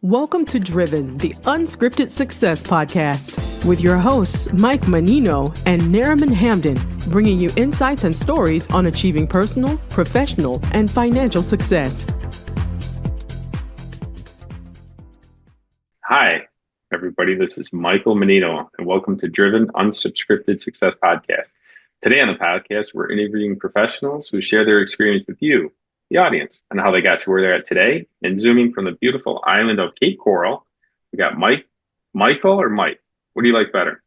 Welcome to Driven, the Unscripted Success podcast, with your hosts, Mike Menino and Nariman Hamden, bringing you insights and stories on achieving personal, professional, and financial success. Hi, everybody. This is Michael Menino, and welcome to Driven Unscripted Success podcast. Today on the podcast, we're interviewing professionals who share their experience with you, the audience, and how they got to where they're at today. And zooming from the beautiful island of Cape Coral, we got Michael or Mike? What do you like better?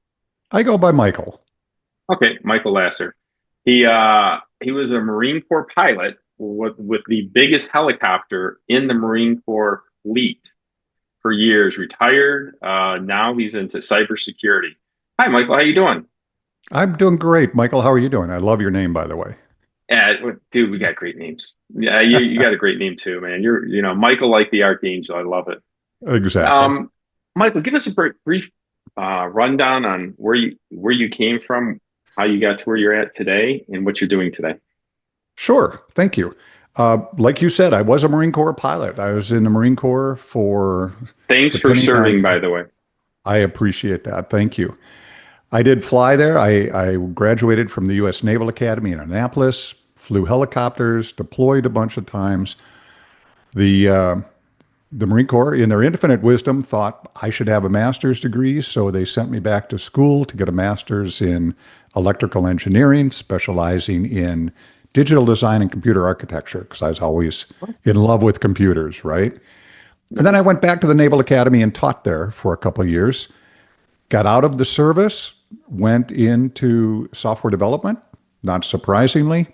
I go by Michael. Okay, Michael Lasser. He was a Marine Corps pilot with the biggest helicopter in the Marine Corps fleet for years. Retired. Now he's into cybersecurity. Hi, Michael. How you doing? I'm doing great. Michael, how are you doing? I love your name, by the way. Dude, we got great names. Yeah, you got a great name too, man. You're Michael like the Archangel. I love it. Exactly. Michael, give us a brief rundown on where you came from, how you got to where you're at today, and what you're doing today. Sure. Thank you. Like you said, I was a Marine Corps pilot. I was in the Marine Corps for... Thanks for serving, by the way. I appreciate that. Thank you. I did fly there. I graduated from the U.S. Naval Academy in Annapolis, flew helicopters, deployed a bunch of times. The Marine Corps, in their infinite wisdom, thought I should have a master's degree, so they sent me back to school to get a master's in electrical engineering, specializing in digital design and computer architecture, because I was always in love with computers, right? And then I went back to the Naval Academy and taught there for a couple of years. Got out of the service, went into software development, not surprisingly.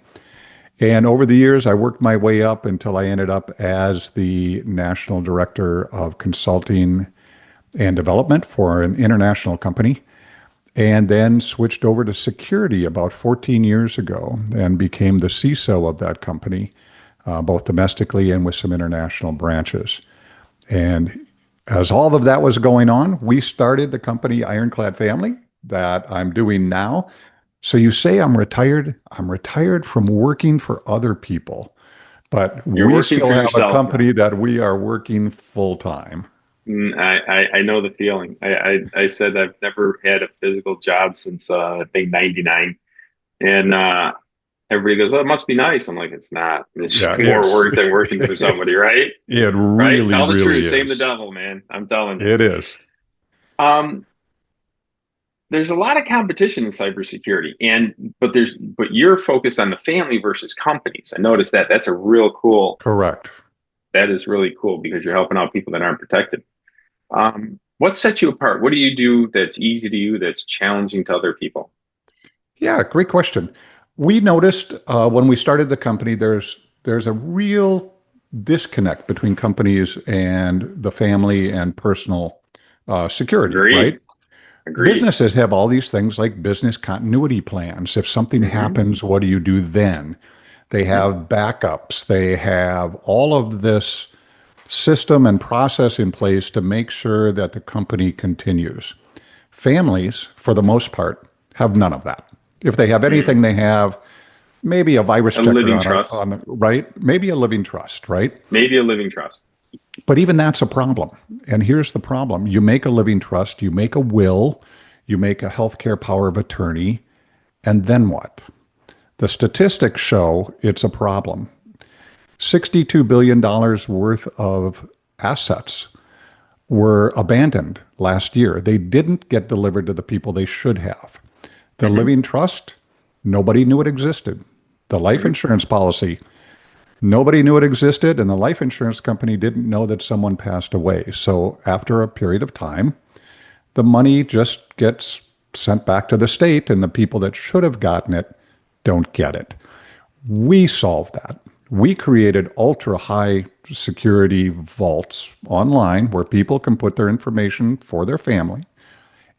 And over the years, I worked my way up until I ended up as the National Director of Consulting and Development for an international company, and then switched over to security about 14 years ago and became the CISO of that company, both domestically and with some international branches. And as all of that was going on, we started the company IronClad Family that I'm doing now. So you say I'm retired. I'm retired from working for other people, but we still have a company that we are working full time. I know the feeling. I said I've never had a physical job since I think 99. And everybody goes, "Oh, it must be nice." I'm like, it's not. It's just more work than working for somebody, right? It really, right? Tell the really truth, is. shame the devil, man. I'm telling you. It is. There's a lot of competition in cybersecurity, but you're focused on the family versus companies. I noticed that. That's a real cool. Correct. That is really cool because you're helping out people that aren't protected. What sets you apart? What do you do that's easy to you, that's challenging to other people? Yeah, great question. We noticed when we started the company, there's a real disconnect between companies and the family and personal security, right? Agreed. Businesses have all these things like business continuity plans. If something happens, what do you do then? They have backups. They have all of this system and process in place to make sure that the company continues. Families, for the most part, have none of that. If they have anything, they have maybe a virus checker right? Maybe a living trust, right? Maybe a living trust. But even that's a problem. And here's the problem. You make a living trust, you make a will, you make a healthcare power of attorney, and then what? The statistics show it's a problem. $62 billion worth of assets were abandoned last year. They didn't get delivered to the people they should have. The living trust, nobody knew it existed. The life insurance policy, nobody knew it existed, and the life insurance company didn't know that someone passed away. So after a period of time, the money just gets sent back to the state, and the people that should have gotten it don't get it. We solved that. We created ultra high security vaults online where people can put their information for their family.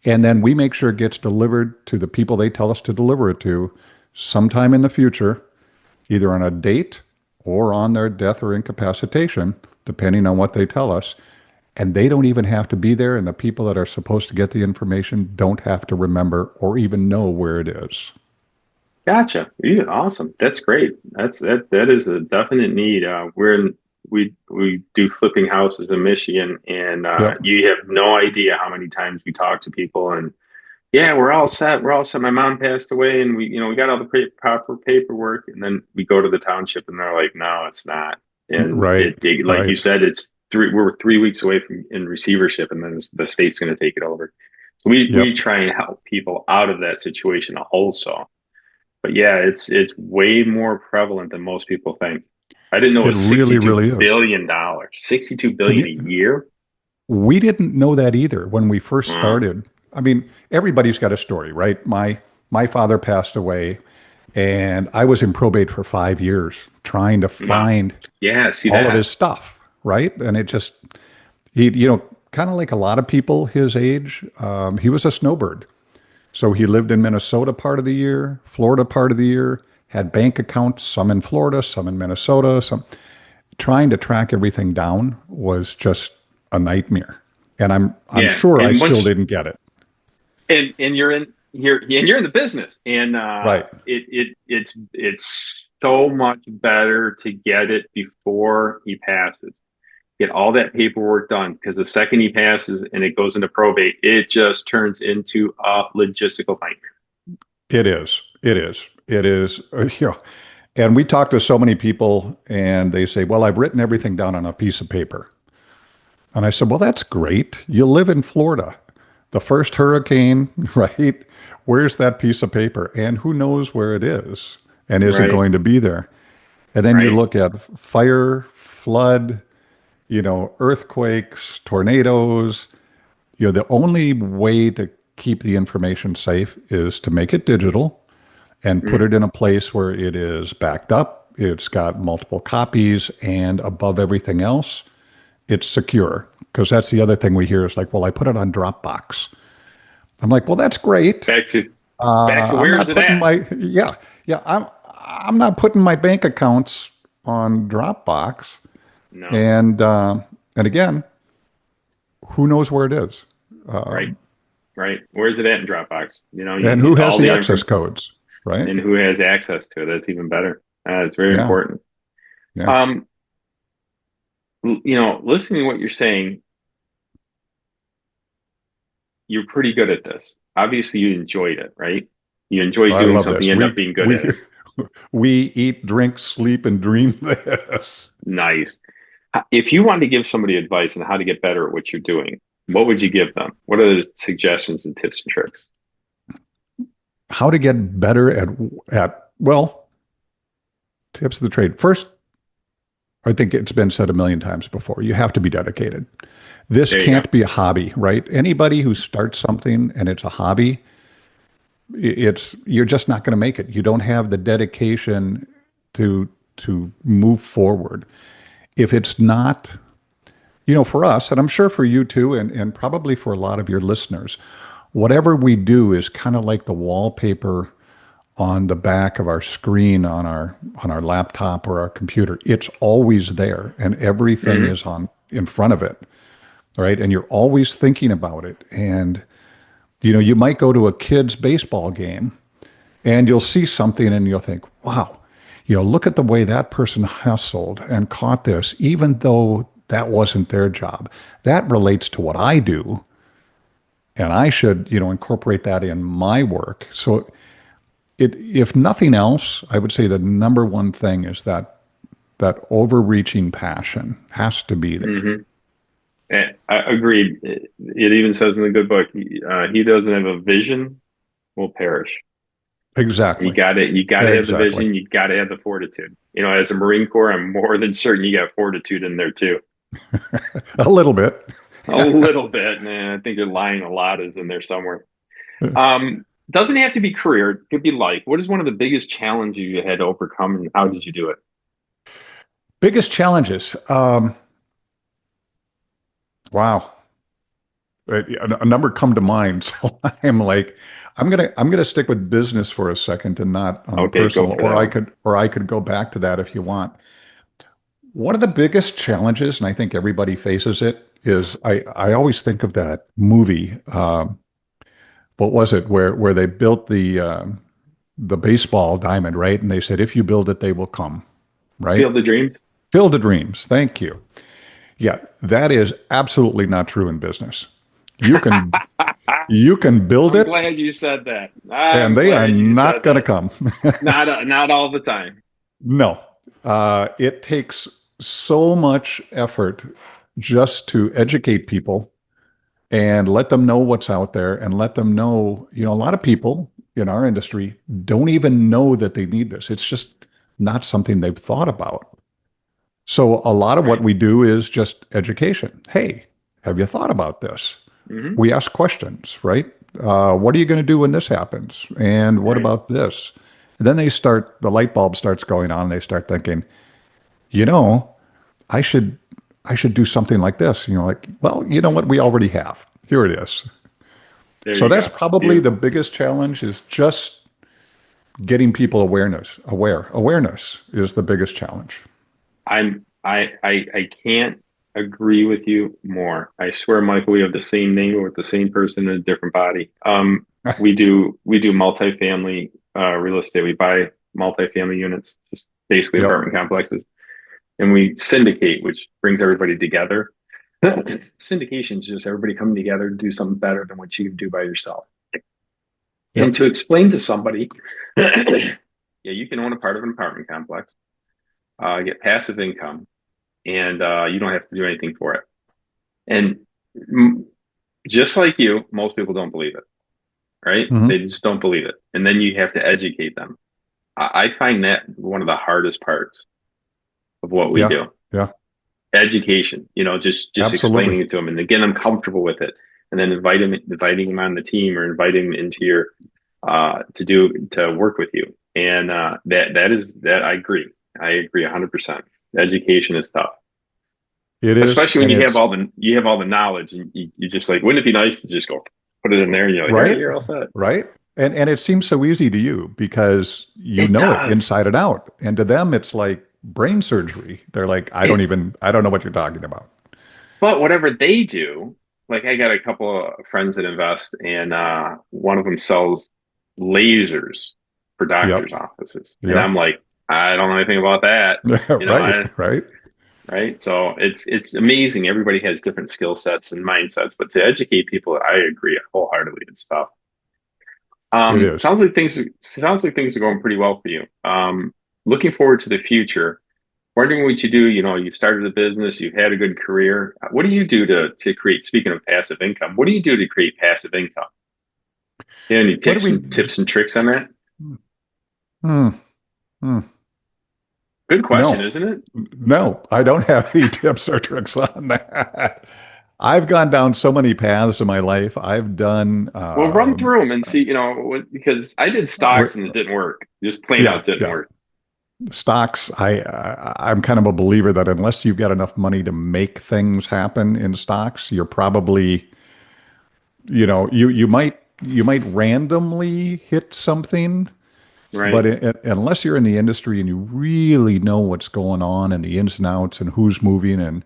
And then we make sure it gets delivered to the people they tell us to deliver it to sometime in the future, either on a date or on their death or incapacitation, depending on what they tell us. And they don't even have to be there, and the people that are supposed to get the information don't have to remember or even know where it is. Gotcha. Yeah, awesome. That's great. That is a definite need. We're in we do flipping houses in Michigan, and Yep. you have no idea how many times we talk to people, and yeah, we're all set. We're all set. My mom passed away, and we got all the proper paperwork, and then we go to the township, and they're like, no, it's not. And Right. like you Right. said, it's we're 3 weeks away from in receivership, and then the state's going to take it over. So we Yep. try and help people out of that situation also. But yeah, it's way more prevalent than most people think. I didn't know it It was really, 62 really is. billion dollars. 62 And billion a year. we didn't know that either when we first Wow. started. I mean, everybody's got a story, right? My father passed away, and I was in probate for 5 years trying to Wow. find Yeah, see all of that. his stuff, right? And it just he, kind of like a lot of people his age, he was a snowbird. So he lived in Minnesota part of the year, Florida part of the year, had bank accounts, some in Florida, some in Minnesota, some trying to track everything down was just a nightmare. And I'm Yeah, sure I and still once didn't get it. and you're in the business, and Right. it's so much better to get it before he passes. Get all that paperwork done, because the second he passes and it goes into probate, it just turns into a logistical nightmare. It is. It is. It is. And we talk to so many people and they say, well, I've written everything down on a piece of paper. And I said, well, that's great. You live in Florida. The first hurricane, right? Where's that piece of paper? And who knows where it is and is it Right, going to be there? And then you right. look at fire, flood, earthquakes, tornadoes. The only way to keep the information safe is to make it digital and put Mm. it in a place where it is backed up. It's got multiple copies, and above everything else, it's secure. Because that's the other thing we hear is like, well, I put it on Dropbox. I'm like, well, that's great. Back to I'm where is not it putting at? yeah, I'm not putting my bank accounts on Dropbox. No, And again, who knows where it is? right, right. Where is it at in Dropbox? And who has All the the access info, codes, right? and who has access to it. That's even better. It's very Yeah, important. yeah. Um, listening to what you're saying, you're pretty good at this. Obviously, you enjoyed it, right? You enjoy I doing love something, this. you end up being good at it. We eat, drink, sleep, and dream this. Nice. If you wanted to give somebody advice on how to get better at what you're doing, what would you give them? What are the suggestions and tips and tricks? How to get better at well, tips of the trade. First, I think it's been said a million times before. You have to be dedicated. This There you go. can't be a hobby, right? Anybody who starts something and it's a hobby, it's you're just not going to make it. You don't have the dedication to move forward. If it's not, for us, and I'm sure for you too, and probably for a lot of your listeners, whatever we do is kind of like the wallpaper on the back of our screen on our laptop or our computer. It's always there, and everything Hmm. is on in front of it, right? And you're always thinking about it. And you might go to a kid's baseball game and you'll see something and you'll think, wow, look at the way that person hustled and caught this, even though that wasn't their job. That relates to what I do. And I should, incorporate that in my work. So if nothing else, I would say the number one thing is that overreaching passion has to be there. Hmm. I agreed. It even says in the good book, he doesn't have a vision will perish. You Exactly. got it. You got to have the Exactly. vision. You got to have the fortitude. As a Marine Corps, I'm more than certain you got fortitude in there too. A little bit. A little bit, man. I think you're lying a lot is in there somewhere. Doesn't have to be career. It could be life. What is one of the biggest challenges you had to overcome, and how did you do it? Biggest challenges. Wow. A number come to mind. So I'm like, I'm gonna stick with business for a second and not Okay, go personal, for or that I one. could or I could go back to that if you want. One of the biggest challenges, and I think everybody faces it, is I always think of that movie. What was it where they built the baseball diamond, right? And they said, if you build it, they will come, right? Field of Dreams. Field of dreams. Thank you. Yeah, that is absolutely not true in business. You can you can build I'm it, glad you said that. and I'm they are glad you not said going to that. come. Not all the time. No, it takes so much effort just to educate people and let them know what's out there and let them know, a lot of people in our industry don't even know that they need this. It's just not something they've thought about. So a lot of what Right. we do is just education. Hey, have you thought about this? Hmm. We ask questions, right? What are you going to do when this happens? And what Right. about this? And then the light bulb starts going on and they start thinking, you know, I should, I should do something like this. Like, well, you know what? We already have. Here it is. There So you that's go. probably the Beautiful. biggest challenge is just getting people aware. Awareness is the biggest challenge. I can't agree with you more. I swear, Michael, we have the same name with the same person in a different body. We do multifamily real estate. We buy multifamily units, just basically Yep. apartment complexes, and we syndicate, which brings everybody together. Syndication is just everybody coming together to do something better than what you can do by yourself. And Yep. to explain to somebody, yeah, you can own a part of an apartment complex, get passive income, and you don't have to do anything for it. And mm, just like you, most people don't believe it, right? Hmm. They just don't believe it. And then you have to educate them. I find that one of the hardest parts of what we Yeah. do. Yeah. Education, just Absolutely. explaining it to them and to get them comfortable with it, and then inviting them on the team or inviting them into your to work with you. And that I agree 100%. Education is tough, It is. especially when And it's you have all the knowledge, and you just like, wouldn't it be nice to just go put it in there and you're like, all right, right. you're all set. Right. And it seems so easy to you because you It know it does. inside and out. And to them, it's like brain surgery. They're like, It, I don't know what you're talking about. but whatever they do, like I got a couple of friends that invest, and one of them sells lasers for doctors' Yep. offices, and Yeah. I'm like, I don't know anything about that. Right. I Right. right. So it's amazing. Everybody has different skill sets and mindsets, but to educate people, I agree wholeheartedly. It's tough. It is. Sounds like things are going pretty well for you. Looking forward to the future. Wondering what you do. You started a business. You've had a good career. What do you do to create? Speaking of passive income, what do you do to create passive income? You have any What do tips we? and tricks on that? Hmm, hmm. Good question, No, isn't it? no, I don't have any tips or tricks on that. I've gone down so many paths in my life. I've done, Well, run through them and see. Because I did stocks and it didn't work. Just plain yeah, out didn't yeah. work. Stocks, I'm kind of a believer that unless you've got enough money to make things happen in stocks, you're probably, you might randomly hit something, but Right. unless you're in the industry and you really know what's going on and the ins and outs and who's moving and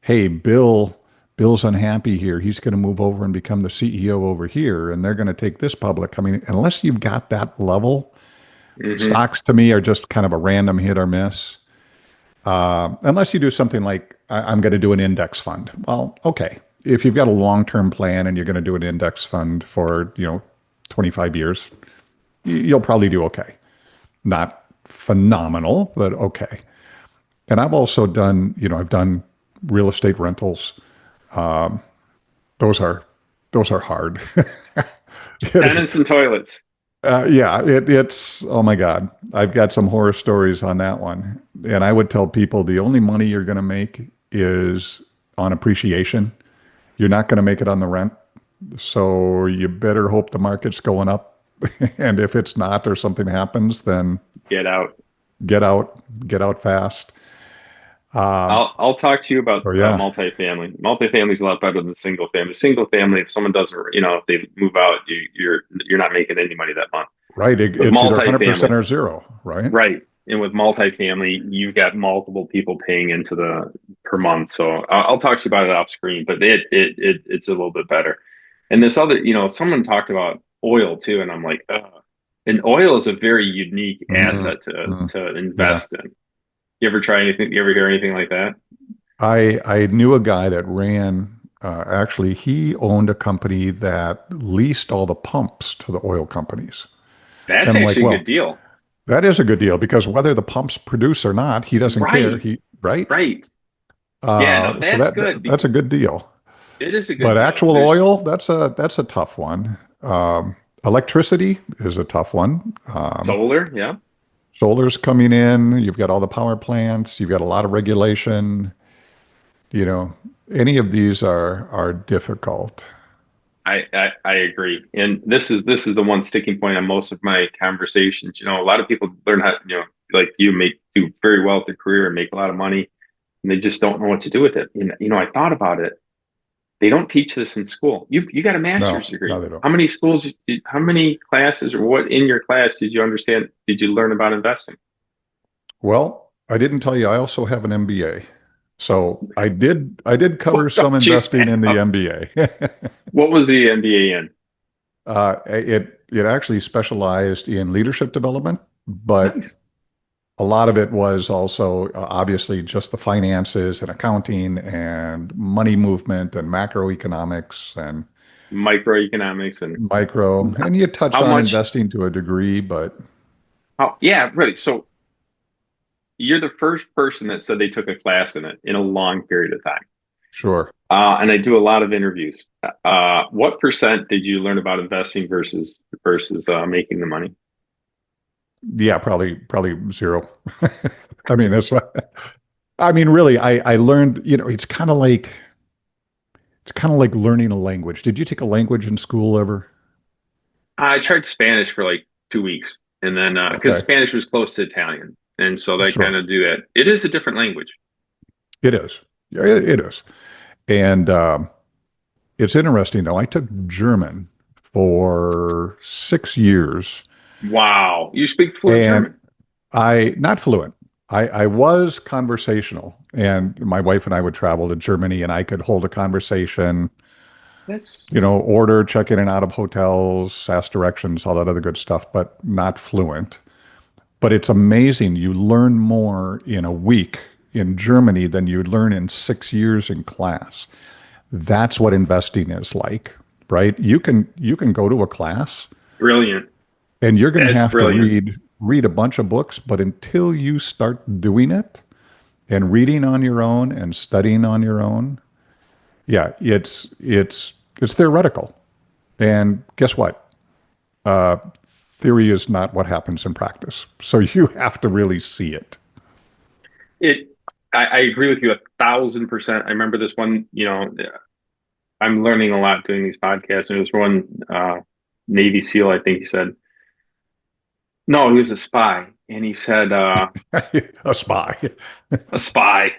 hey, Bill's unhappy here. He's going to move over and become the CEO over here, and they're going to take this public. I mean, unless you've got that level, Hmm. stocks to me are just kind of a random hit or miss. Unless you do something like I'm going to do an index fund. Well, okay. If you've got a long-term plan and you're going to do an index fund for 25 years, you'll probably do okay. Not phenomenal, but okay. And I've also done, I've done real estate rentals. Those are those are hard. It is, Tenants and toilets. yeah, it's oh my God. I've got some horror stories on that one. And I would tell people the only money you're going to make is on appreciation. You're not going to make it on the rent. So you better hope the market's going up. And if it's not or something happens, then Get out. get out fast. Um, I'll talk to you about so yeah, multifamily. Multifamily is a lot better than single family. Single family, if someone doesn't, if they move out, you're not making any money that month. right. With It's either 100% multifamily, or zero, right? right? And with multifamily, you've got multiple people paying into the per month. So I'll talk to you about it off screen, but it's a little bit better. And this other, someone talked about oil too, and I'm like, ugh. And oil is a very unique Mm, asset to mm, to yeah. invest in. You ever try anything? You ever hear anything like that? I knew a guy that ran, actually, he owned a company that leased all the pumps to the oil companies. That's And I'm like, actually a well, good deal. that is a good deal because whether the pumps produce or not, he doesn't care. Right. He, right? Right. Yeah, no, So that's good. that's a good deal. It is a good But deal. actual There's oil, that's a tough one. Electricity is a tough one. solar, yeah. Solar's coming in. You've got all the power plants. You've got a lot of regulation. You know, any of these are difficult. I agree. And this is the one sticking point on most of my conversations. A lot of people learn how, like you do very well with their career and make a lot of money, and they just don't know what to do with it. I thought about it. They don't teach this in school. You got a master's No, degree. no, they don't. How many classes or what in your class did you learn about investing? Well, I didn't tell you, I also have an MBA. So I did cover What some don't you investing in the have? MBA. What was the MBA in? It actually specialized in leadership development, but Nice. a lot of it was also obviously just the finances and accounting and money movement and macroeconomics and Microeconomics and micro. And you touch how on much investing to a degree, but how yeah, really. So you're the first person that said they took a class in it in a long period of time. sure. And I do a lot of interviews. What percent did you learn about investing versus making the money? Yeah, probably zero. I mean, that's what I mean, really, I learned, it's kind of like learning a language. Did you take a language in school ever? I tried Spanish for like 2 weeks, and then because Okay, Spanish was close to Italian, and so they kind sure. of do that. It is a different language. It is. Yeah, it is. And it's interesting though. I took German for 6 years, Wow, you speak fluent and German. not fluent. I was conversational, and my wife and I would travel to Germany, and I could hold a conversation, That's order, check in and out of hotels, ask directions, all that other good stuff, but not fluent. But it's amazing. You learn more in a week in Germany than you learn in 6 years in class. That's what investing is like, right? You can go to a class brilliant. and you're going to That's have to brilliant. read a bunch of books, but until you start doing it and reading on your own and studying on your own, yeah, it's theoretical. And guess what? Theory is not what happens in practice. So you have to really see it. It. I agree with you 1,000%. I remember this one. I'm learning a lot doing these podcasts. And it was one Navy SEAL. I think he said no. He was a spy, and he said A spy. a spy.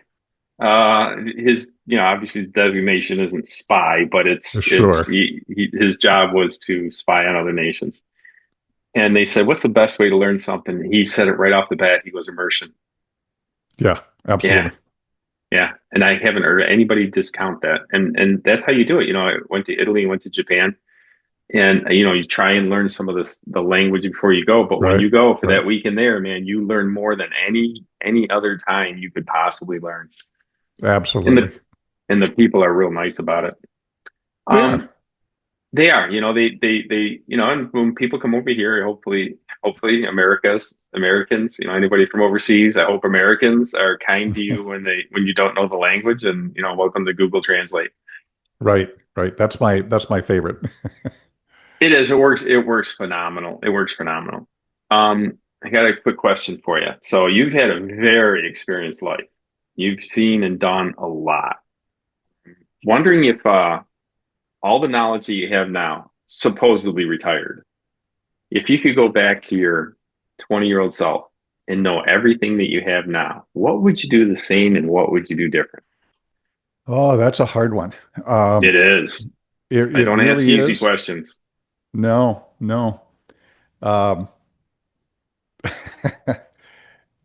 His obviously his designation isn't spy, but Sure. his job was to spy on other nations. And they said, "What's the best way to learn something?" He said it right off the bat. He goes, "Immersion." Yeah, Yeah, absolutely. yeah. And I haven't heard anybody discount that. And that's how you do it. I went to Italy, went to Japan, and you try and learn some of the language before you go. But when Right. you go for Right. that week in there, man, you learn more than any other time you could possibly learn. And Absolutely. the people are real nice about it. They are. Um, they are, and when people come over here, hopefully Americans, anybody from overseas, I hope Americans are kind to you when you don't know the language, and welcome to Google Translate. Right. Right. That's my favorite. It is. It works phenomenal. It works phenomenal. I got a quick question for you. So you've had a very experienced life. You've seen and done a lot. Wondering if all the knowledge that you have now, supposedly retired, if you could go back to your 20-year-old self and know everything that you have now, what would you do the same and what would you do different? Oh, that's a hard one. Um, It is. I it don't ask really easy is. questions. No, no. Um,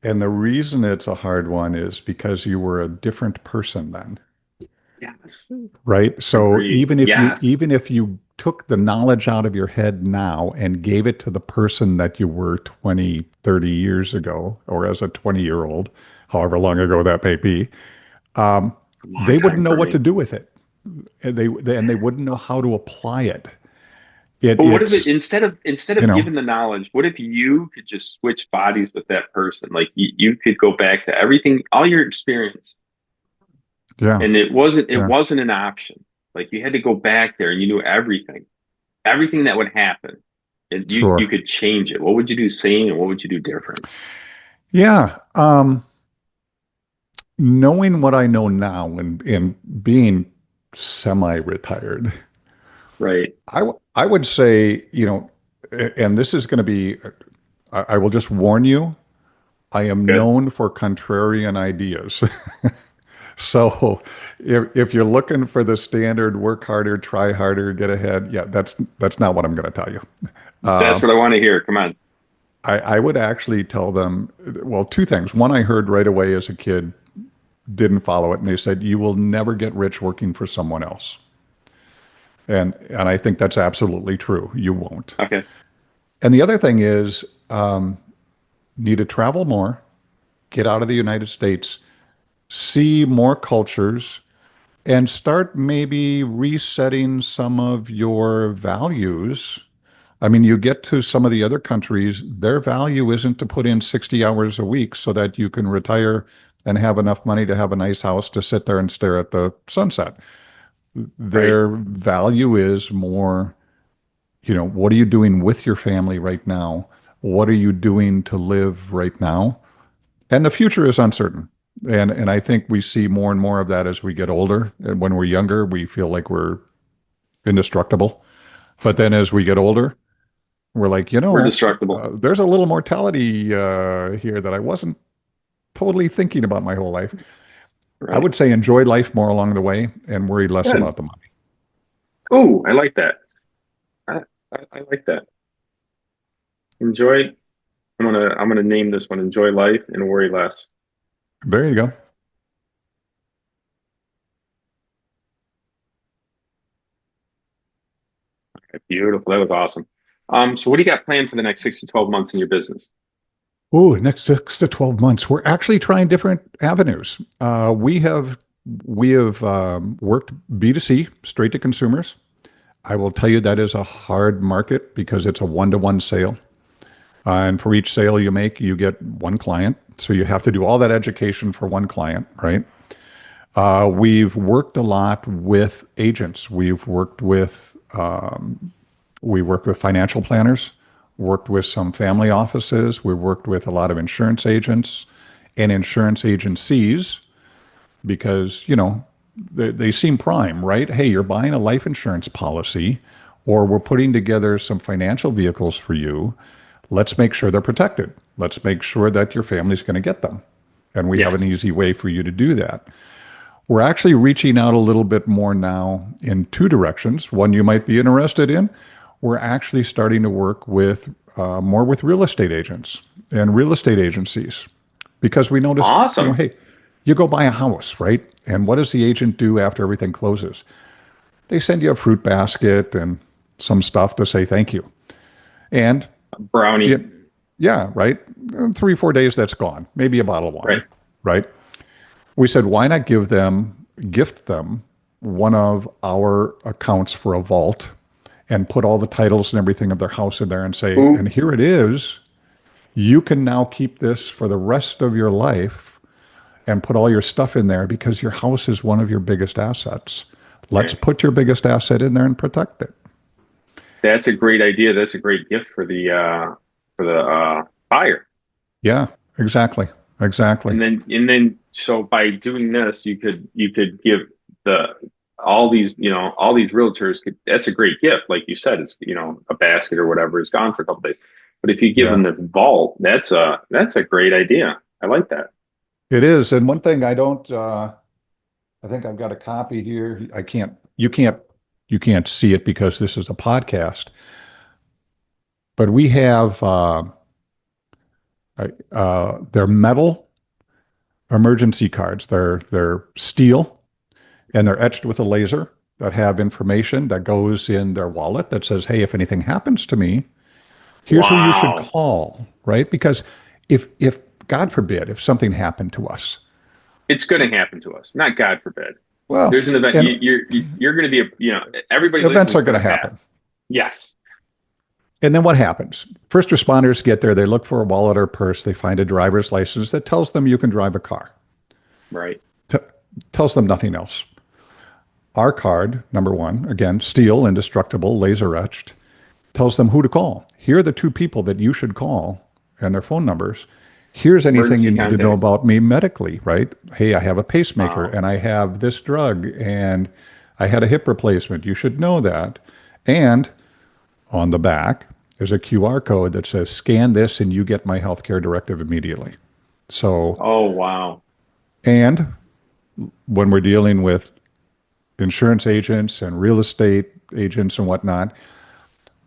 and the reason it's a hard one is because you were a different person then, Yes. right? So Agreed. even if you took the knowledge out of your head now and gave it to the person that you were 20, 30 years ago, or as a 20-year-old, however long ago that may be, Long they wouldn't time know for what me. to do with it. And they wouldn't know how to apply it. But what if it It's, instead you of know, giving the knowledge, what if you could just switch bodies with that person? Like you could go back to everything, all your experience, yeah, and it yeah, wasn't an option. Like you had to go back there and you knew everything that would happen, and you sure. could change it. What would you do same, and what would you do different? Yeah. Knowing what I know now and being semi-retired, Right. I would say, and this is going to be, I will just warn you, I am Good. known for contrarian ideas. So if you're looking for the standard work harder, try harder, get ahead, yeah, that's not what I'm going to tell you. That's what I want to hear. Come on. I would actually tell them, well, two things. One, I heard right away as a kid, didn't follow it, and they said, you will never get rich working for someone else. And I think that's absolutely true. You won't. Okay. And the other thing is, need to travel more, get out of the United States, see more cultures, and start maybe resetting some of your values. I mean, you get to some of the other countries, their value isn't to put in 60 hours a week so that you can retire and have enough money to have a nice house to sit there and stare at the sunset. Right. Their value is more, what are you doing with your family right now? What are you doing to live right now? And the future is uncertain. And I think we see more and more of that as we get older. And when we're younger, we feel like we're indestructible. But then as we get older, we're like, We're destructible. there's a little mortality here that I wasn't totally thinking about my whole life. I Right. would say enjoy life more along the way and worry less Good. about the money. Oh, I like that. I, I like that. Enjoy. I'm gonna name this one. Enjoy life and worry less. There you go. Okay, beautiful. That was awesome. So what do you got planned for the next 6 to 12 months in your business? Oh, next 6 to 12 months, we're actually trying different avenues. We have worked B2C, straight to consumers. I will tell you that is a hard market because it's a one-to-one sale. And for each sale you make, you get one client. So you have to do all that education for one client, right? We've worked a lot with agents. We work with financial planners, worked with some family offices. We worked with a lot of insurance agents and insurance agencies because, they seem prime, right? Hey, you're buying a life insurance policy, or we're putting together some financial vehicles for you. Let's make sure they're protected. Let's make sure that your family's going to get them. And we have an Yes. easy way for you to do that. We're actually reaching out a little bit more now in two directions. One you might be interested in. We're actually starting to work with more with real estate agents and real estate agencies because we noticed, Awesome. hey, you go buy a house, right? And what does the agent do after everything closes? They send you a fruit basket and some stuff to say thank you. And Brownie. it, yeah, right. 3 4 days, that's gone. Maybe a bottle of Right. wine, right? We said, why not gift them one of our accounts for a vault and put all the titles and everything of their house in there and say, Ooh. and here it is. You can now keep this for the rest of your life and put all your stuff in there because your house is one of your biggest assets. Let's Right. put your biggest asset in there and protect it. That's a great idea. That's a great gift for the buyer. Yeah, exactly. Exactly. And then so by doing this, you could give the all these realtors that's a great gift. Like you said, it's a basket or whatever is gone for a couple days. But if you give them Yeah, the vault, that's a great idea. I like that. it is. And one thing I think I've got a copy here. You can't see it because this is a podcast, but we have they're metal emergency cards. They're steel and they're etched with a laser that have information that goes in their wallet that says, "Hey, if anything happens to me, here's who you should Wow. call," right? Because if God forbid, if something happened to us. It's going to happen to us, not God forbid. Well, There's an event. You're going to be everybody. Events are going to happen. Yes. And then what happens? First responders get there. They look for a wallet or purse. They find a driver's license that tells them you can drive a car. Right. Tells them nothing else. Our card, number one, again, steel, indestructible, laser etched, tells them who to call. Here are the two people that you should call and their phone numbers. Here's anything you need to know about me medically, right? Hey, I have a pacemaker and I have this drug and I had a hip replacement. You should know that. And on the back, there's a QR code that says, scan this and you get my healthcare directive immediately. So, oh, wow. And when we're dealing with insurance agents and real estate agents and whatnot,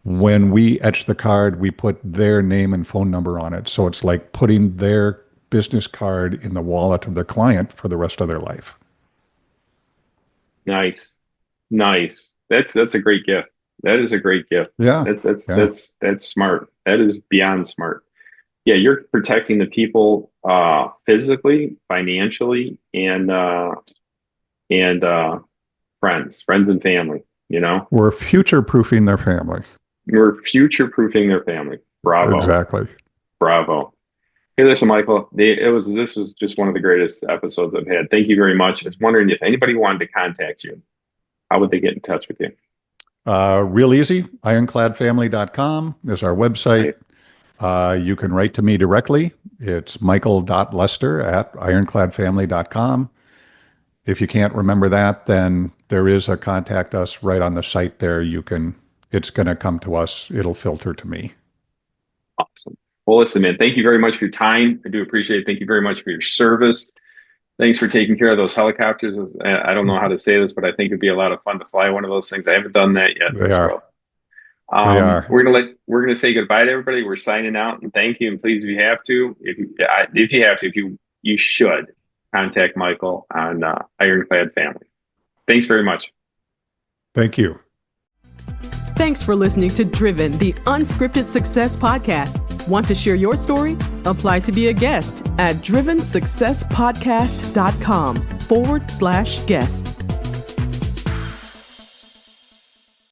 when we etch the card, we put their name and phone number on it. So it's like putting their business card in the wallet of the client for the rest of their life. Nice. That's a great gift. That is a great gift. Yeah. That's smart. That is beyond smart. Yeah, you're protecting the people physically, financially, and friends and family. We're future-proofing their family. We're future-proofing their family. Bravo. Exactly. Bravo. Hey, listen, Michael. This was just one of the greatest episodes I've had. Thank you very much. I was wondering if anybody wanted to contact you, how would they get in touch with you? Real easy. IronCladFamily.com is our website. Nice. You can write to me directly. It's michael.lester@ironcladfamily.com. If you can't remember that, then there is a contact us right on the site there. It's going to come to us. It'll filter to me. Awesome. Well, listen, man, thank you very much for your time. I do appreciate it. Thank you very much for your service. Thanks for taking care of those helicopters. I don't know how to say this, but I think it'd be a lot of fun to fly one of those things. I haven't done that yet. They are. We're gonna say goodbye to everybody. We're signing out, and thank you. And please, if you have to, you should contact Michael on IronClad Family. Thanks very much. Thank you. Thanks for listening to Driven, the Unscripted Success Podcast. Want to share your story? Apply to be a guest at drivensuccesspodcast.com/guest.